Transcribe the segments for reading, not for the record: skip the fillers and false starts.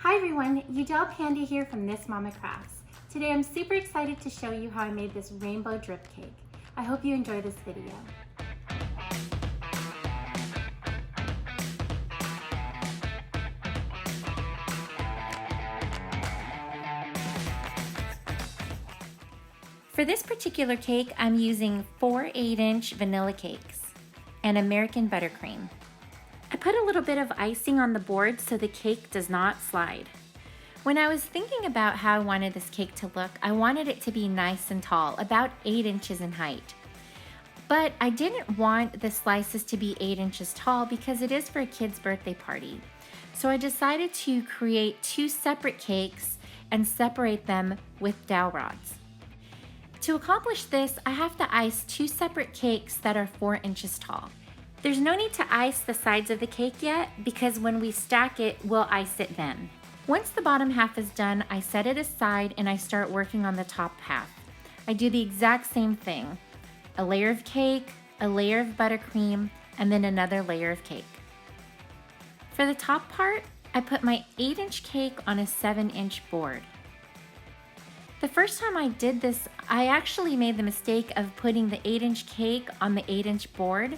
Hi everyone, Udell Panda here from This Mama Crafts. Today I'm super excited to show you how I made this rainbow drip cake. I hope you enjoy this video. For this particular cake, I'm using 4 8-inch vanilla cakes and American buttercream. I put a little bit of icing on the board so the cake does not slide. When I was thinking about how I wanted this cake to look, I wanted it to be nice and tall, about 8 inches in height. But I didn't want the slices to be 8 inches tall because it is for a kid's birthday party. So I decided to create 2 separate cakes and separate them with dowel rods. To accomplish this, I have to ice 2 separate cakes that are 4 inches tall. There's no need to ice the sides of the cake yet because when we stack it, we'll ice it then. Once the bottom half is done, I set it aside and I start working on the top half. I do the exact same thing. A layer of cake, a layer of buttercream, and then another layer of cake. For the top part, I put my 8-inch cake on a 7-inch board. The first time I did this, I actually made the mistake of putting the 8-inch cake on the 8-inch board,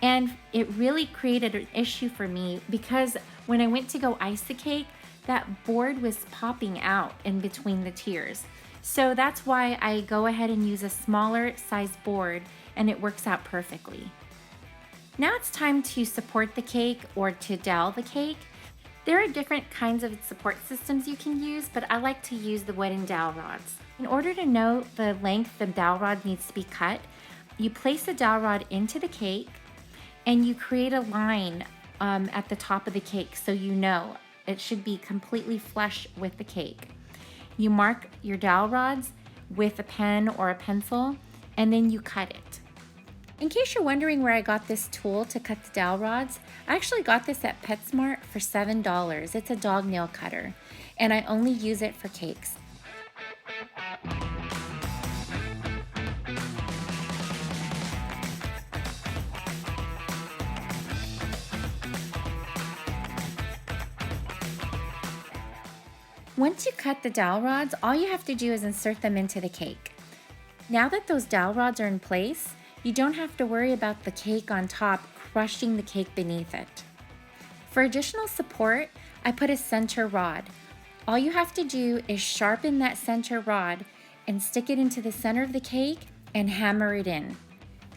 and it really created an issue for me because when I went to go ice the cake, that board was popping out in between the tiers. So that's why I go ahead and use a smaller size board and it works out perfectly. Now it's time to support the cake or to dowel the cake. There are different kinds of support systems you can use, but I like to use the wooden dowel rods. In order to know the length the dowel rod needs to be cut, you place the dowel rod into the cake and you create a line at the top of the cake so you know it should be completely flush with the cake. You mark your dowel rods with a pen or a pencil and then you cut it. In case you're wondering where I got this tool to cut the dowel rods, I actually got this at PetSmart for $7. It's a dog nail cutter and I only use it for cakes. Once you cut the dowel rods, all you have to do is insert them into the cake. Now that those dowel rods are in place, you don't have to worry about the cake on top crushing the cake beneath it. For additional support, I put a center rod. All you have to do is sharpen that center rod and stick it into the center of the cake and hammer it in.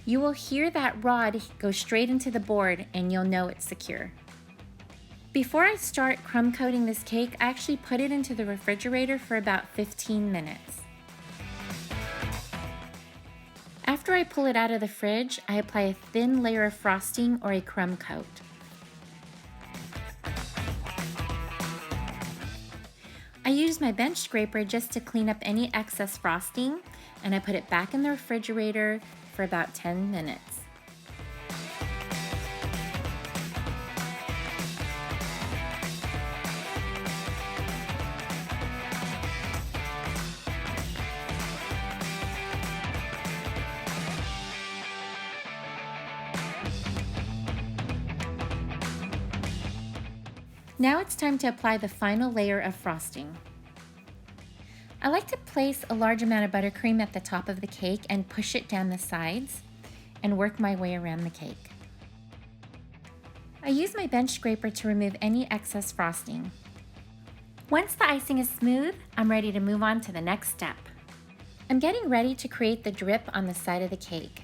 You will hear that rod go straight into the board and you'll know it's secure. Before I start crumb coating this cake, I actually put it into the refrigerator for about 15 minutes. After I pull it out of the fridge, I apply a thin layer of frosting or a crumb coat. I use my bench scraper just to clean up any excess frosting, and I put it back in the refrigerator for about 10 minutes. Now it's time to apply the final layer of frosting. I like to place a large amount of buttercream at the top of the cake and push it down the sides and work my way around the cake. I use my bench scraper to remove any excess frosting. Once the icing is smooth, I'm ready to move on to the next step. I'm getting ready to create the drip on the side of the cake.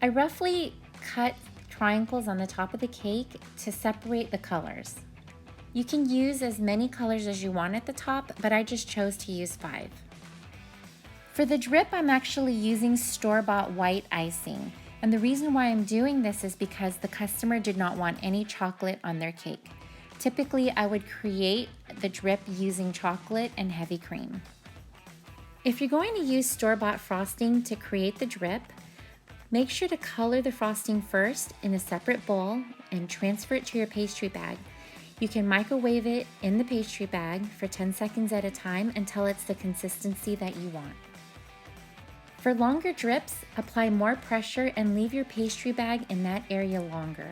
I roughly cut triangles on the top of the cake to separate the colors. You can use as many colors as you want at the top, but I just chose to use 5. For the drip, I'm actually using store-bought white icing. And the reason why I'm doing this is because the customer did not want any chocolate on their cake. Typically, I would create the drip using chocolate and heavy cream. If you're going to use store-bought frosting to create the drip, make sure to color the frosting first in a separate bowl and transfer it to your pastry bag. You can microwave it in the pastry bag for 10 seconds at a time until it's the consistency that you want. For longer drips, apply more pressure and leave your pastry bag in that area longer.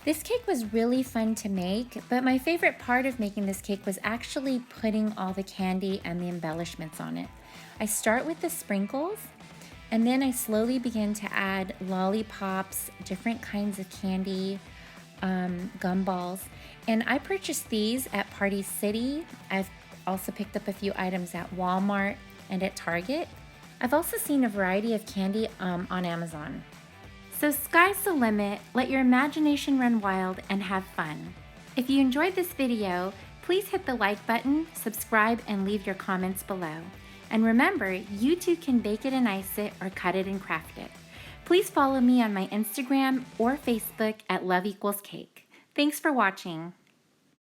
This cake was really fun to make, but my favorite part of making this cake was actually putting all the candy and the embellishments on it. I start with the sprinkles, and then I slowly begin to add lollipops, different kinds of candy, gumballs. And I purchased these at Party City. I've also picked up a few items at Walmart and at Target. I've also seen a variety of candy on Amazon. So sky's the limit, let your imagination run wild and have fun. If you enjoyed this video, please hit the like button, subscribe, and leave your comments below. And remember, you too can bake it and ice it or cut it and craft it. Please follow me on my Instagram or Facebook at Love Equals Cake. Thanks for watching.